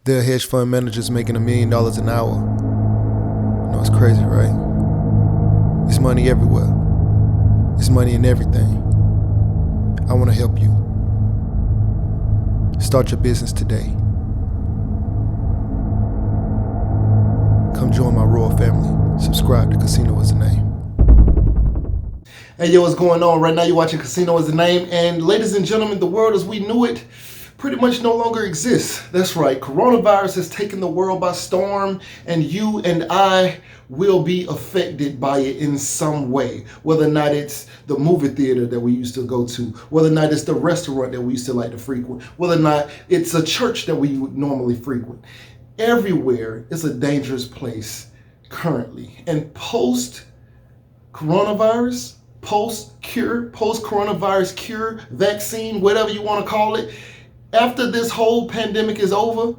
There are hedge fund managers making $1 million an hour. You know, it's crazy, right? It's money everywhere. It's money in everything. I want to help you. Start your business today. Come join my royal family. Subscribe to Casino is the Name. Hey, yo, what's going on? Right now you're watching Casino is the Name. And ladies and gentlemen, the world as we knew it pretty much no longer exists. That's right. Coronavirus has taken the world by storm, and you and I will be affected by it in some way. Whether or not it's the movie theater that we used to go to, whether or not it's the restaurant that we used to like to frequent, whether or not it's a church that we would normally frequent. Everywhere is a dangerous place currently. And post-coronavirus, post-coronavirus cure, vaccine, whatever you want to call it, after this whole pandemic is over,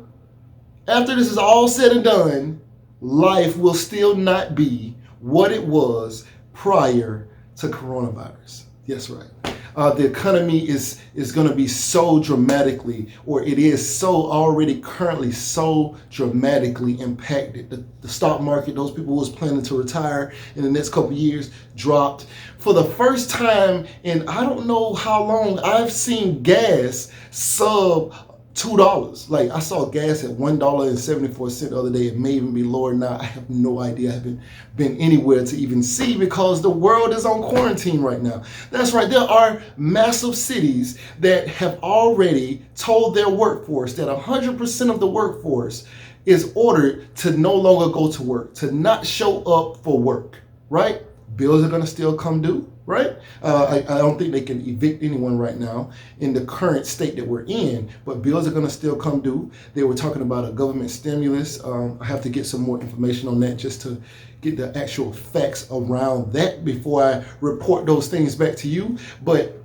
after this is all said and done, life will still not be what it was prior to coronavirus. Yes, right. The economy is going to be so dramatically, or it is so already currently so dramatically impacted. The stock market, those people who was planning to retire in the next couple of years, dropped. For the first time in I don't know how long, I've seen gas sub $2. Like, I saw gas at $1.74 the other day. It may even be lower now. I have no idea. I haven't been anywhere to even see because the world is on quarantine right now. That's right. There are massive cities that have already told their workforce that 100% of the workforce is ordered to no longer go to work, to not show up for work, right? Bills are going to still come due, right? I don't think they can evict anyone right now in the current state that we're in, but bills are going to still come due. They were talking about a government stimulus. I have to get some more information on that just to get the actual facts around that before I report those things back to you. But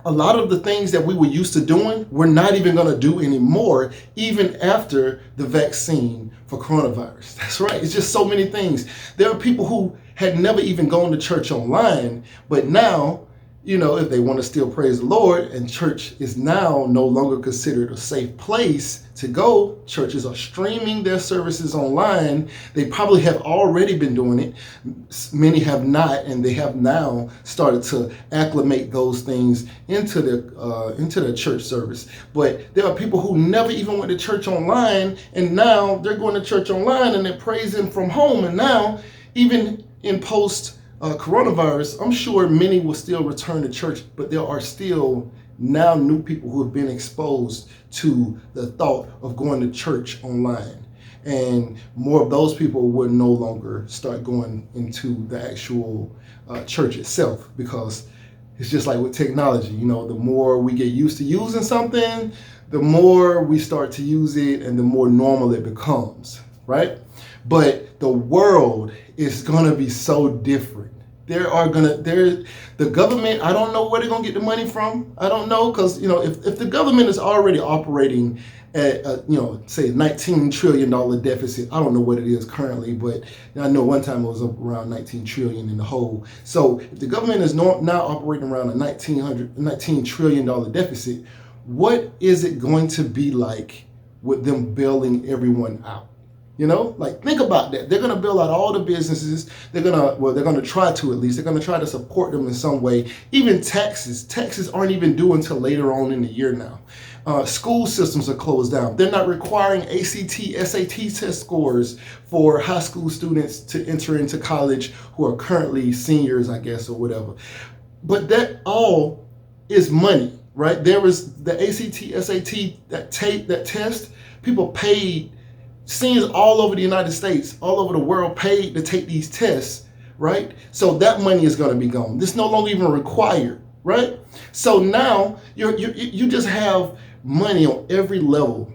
a lot of the things that we were used to doing, we're not even going to do anymore, even after the vaccine for coronavirus. That's right. It's just so many things. There are people who had never even gone to church online, but now, you know, if they want to still praise the Lord, and church is now no longer considered a safe place to go, churches are streaming their services online. They probably have already been doing it. Many have not, and they have now started to acclimate those things into their church service. But there are people who never even went to church online, and now they're going to church online and they're praising from home. And now, even in post-coronavirus, I'm sure many will still return to church, but there are still now new people who have been exposed to the thought of going to church online. And more of those people will no longer start going into the actual church itself, because it's just like with technology. You know, the more we get used to using something, the more we start to use it and the more normal it becomes, right? But the world is going to be so different. The government, I don't know where they're going to get the money from. I don't know, because, you know, if the government is already operating at, say $19 trillion deficit, I don't know what it is currently, but I know one time it was up around 19 trillion in the hole. So if the government is now operating around a $19 trillion deficit, what is it going to be like with them bailing everyone out? You know, like, think about that. They're going to bail out all the businesses. They're going to try to, at least. They're going to try to support them in some way. Even taxes aren't even due until later on in the year now. School systems are closed down. They're not requiring ACT, SAT test scores for high school students to enter into college who are currently seniors, I guess, or whatever. But that all is money, right? There was the ACT, SAT, that test. People paid. Seniors all over the United States, all over the world, paid to take these tests, right? So that money is going to be gone. This no longer even required, right? So now you just have money on every level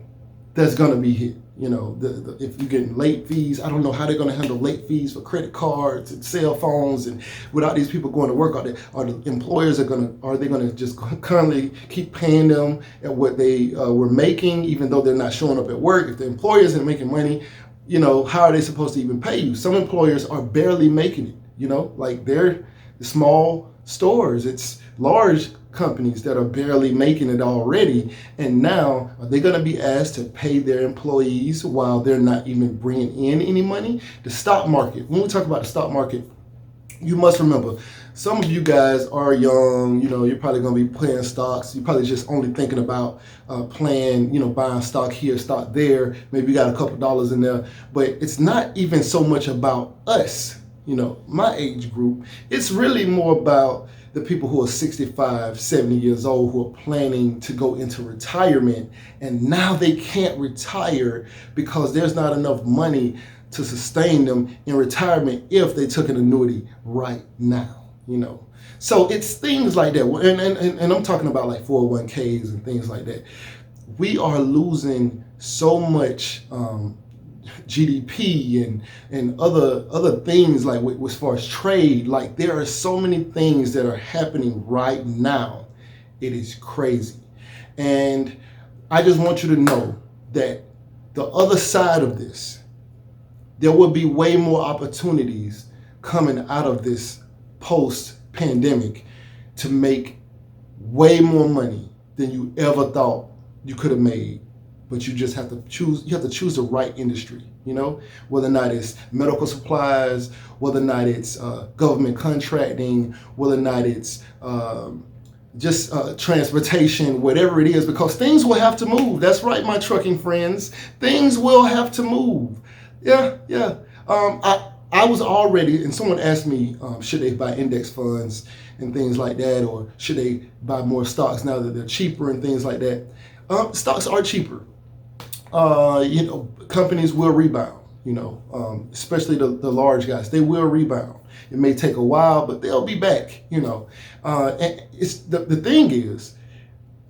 that's going to be hit. You know, if you're getting late fees, I don't know how they're going to handle late fees for credit cards and cell phones, and without these people going to work, are the employers are they going to just currently keep paying them at what they were making, even though they're not showing up at work? If the employer isn't making money, you know, how are they supposed to even pay you? Some employers are barely making it. You know, like they're small stores. It's large companies that are barely making it already, and now are they going to be asked to pay their employees while they're not even bringing in any money? The stock market, when we talk about the stock market, you must remember, some of you guys are young, you're probably going to be playing stocks. You're probably just only thinking about playing, buying stock here, stock there. Maybe you got a couple dollars in there, but it's not even so much about us, my age group. It's really more about the people who are 65, 70 years old who are planning to go into retirement, and now they can't retire because there's not enough money to sustain them in retirement if they took an annuity right now, So it's things like that. And I'm talking about like 401ks and things like that. We are losing so much GDP and other things like as far as trade. Like there are so many things that are happening right now. It is crazy. And I just want you to know that the other side of this, there will be way more opportunities coming out of this post-pandemic to make way more money than you ever thought you could have made. But you just have to choose. You have to choose the right industry, whether or not it's medical supplies, whether or not it's government contracting, whether or not it's just transportation, whatever it is, because things will have to move. That's right, my trucking friends. Things will have to move. Yeah. I was already, and someone asked me, should they buy index funds and things like that, or should they buy more stocks now that they're cheaper and things like that? Stocks are cheaper. Companies will rebound, especially the large guys. They will rebound. It may take a while, but they'll be back, and it's the thing is,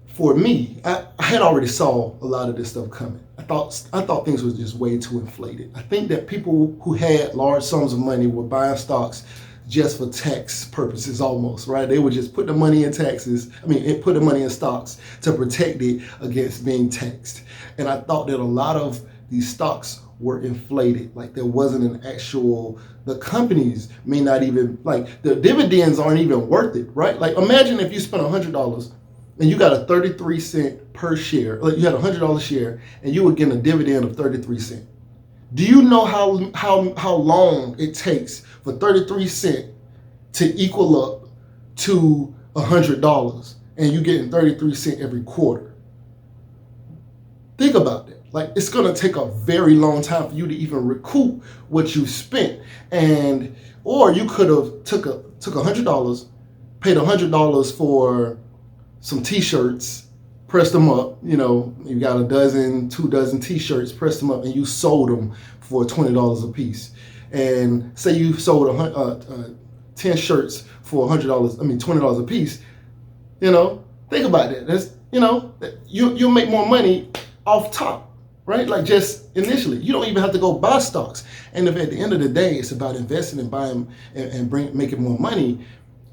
for me, I had already saw a lot of this stuff coming. I thought things was just way too inflated. I think that people who had large sums of money were buying stocks just for tax purposes almost, right? They would just put the money in put the money in stocks to protect it against being taxed. And I thought that a lot of these stocks were inflated. Like there wasn't an actual, the companies may not even, like the dividends aren't even worth it, right? Like imagine if you spent $100 and you got a 33 cent per share, like you had a $100 share and you would get a dividend of 33 cents. Do you know how long it takes for 33 cents to equal up to $100 and you getting 33 cents every quarter? Think about that. Like it's gonna take a very long time for you to even recoup what you spent. Or you could have took $100, paid $100 for some t-shirts, pressed them up, you got a dozen, 2 dozen t-shirts, pressed them up, and you sold them for $20 a piece. And say you sold 10 shirts for $20 a piece, think about that. That's, you'll make more money off top, right? Like just initially, you don't even have to go buy stocks. And if at the end of the day, it's about investing and buying and making more money,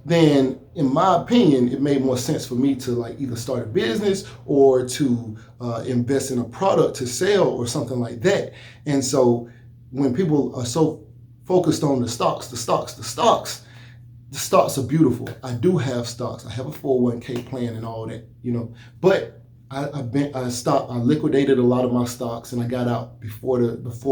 then in my opinion, it made more sense for me to like either start a business or to invest in a product to sell or something like that. And so when people are so focused on the stocks are beautiful. I do have stocks. I have a 401k plan and all that, but I liquidated a lot of my stocks and I got out before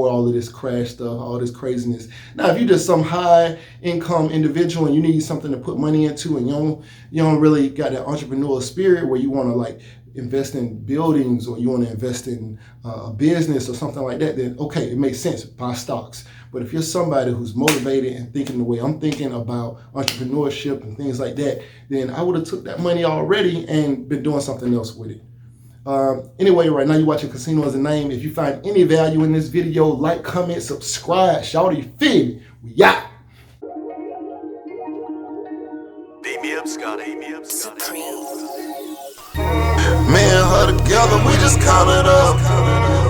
all of this crash stuff, all this craziness. Now, if you're just some high income individual and you need something to put money into and you don't really got that entrepreneurial spirit where you want to like invest in buildings or you want to invest in a business or something like that, then okay, it makes sense, buy stocks. But if you're somebody who's motivated and thinking the way I'm thinking about entrepreneurship and things like that, then I would have took that money already and been doing something else with it. Anyway, right now you're watching Casino as a Name. If you find any value in this video, like, comment, subscribe. Shawty, feel me? We out. Beat me up, Scotty. Me and her together, we just count it up.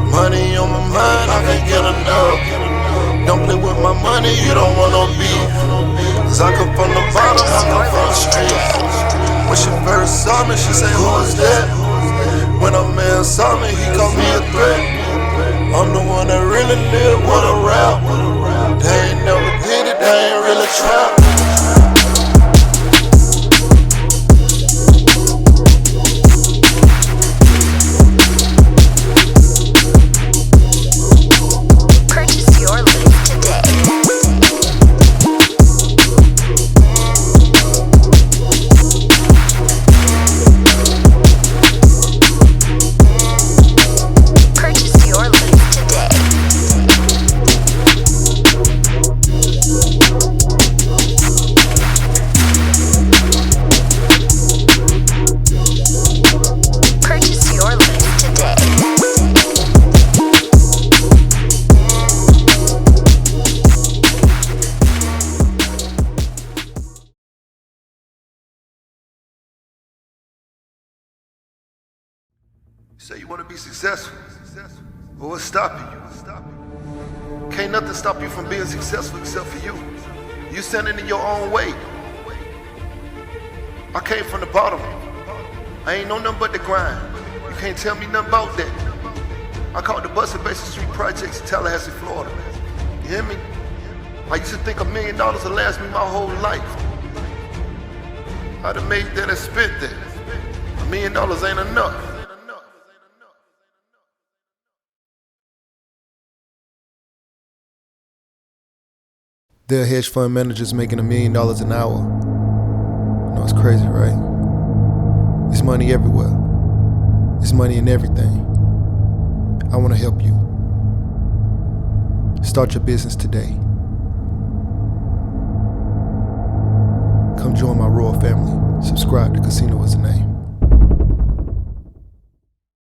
Money on my mind, I can't get enough. Don't play with my money, you don't want no beef. Cause I come from the bottom, I come from the street. When she first saw me, she said, who is that? When a man saw me, he called me a threat. I'm the one that really live with a rap. They ain't never did it, they ain't really trap. say you want to be successful. Well, what's stopping you? Can't nothing stop you from being successful except for you. You standing in your own way. I came from the bottom. I ain't know nothing but the grind. You can't tell me nothing about that. I caught the bus at Basin Street Projects in Tallahassee, Florida. You hear me? I used to think $1 million would last me my whole life. I'd have made that and spent that. $1 million ain't enough. There are hedge fund managers making $1 million an hour. You know, it's crazy, right? It's money everywhere. It's money in everything. I want to help you. Start your business today. Come join my royal family. Subscribe to Casino is the name.